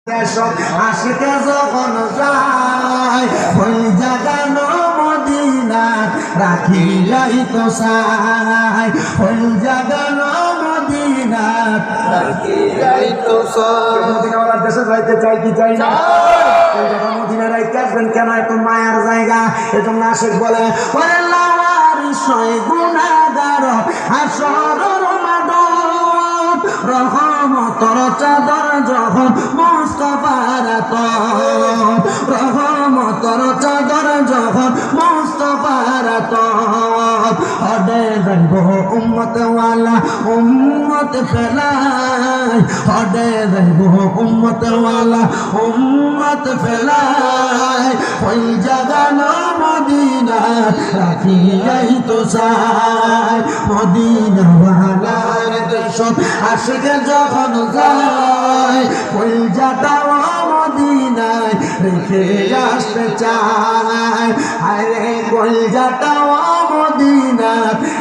আশিকে যখন যায় ওই জাগানো মদিনা রাখিলাই তো চাই ওই জাগানো মদিনা রাখিলাই তো চাই। মদিনাওয়ালার দেশে যাইতে চাই কি চাই না? ওই জায়গা মদিনা রাইতে আসবেন কেন? এত মায়ার জায়গা। এজন্য আশিক বলে ওরে লাওয়ারিস গুনাহগার হাসরের মাদত রহমতের চাদর যখন মুস্তাফার রহমতের চাদর যখন মুস্তাফার হডে যাইব উম্মত ওয়ালা উম্মত ফেলাই হডে যাইব উম্মত ওয়ালা উম্মত ফেলাই ওই জাগানো মদিনা রাখিয়াই তো চাই মদিনা ওয়ালার দেশ আশিকে যখন যায় ওই জাগাও মদিনায় রেখে আসতে চায় আরে ওই জাগাও মদিনা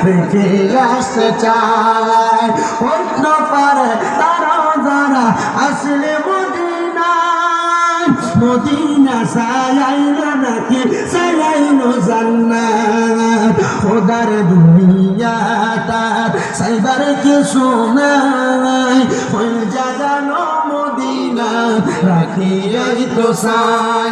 রেখে আসতে চায় অন্য পারে তারা যারা আসলে মদিনায় মদিনা সায়াইলো নাকি সায়াইলো জান্নাত খোদার দুনিয়া তার সাইবার কিছু নাই ওই জাগানো মদিনা রাখিয়াই তো চাই।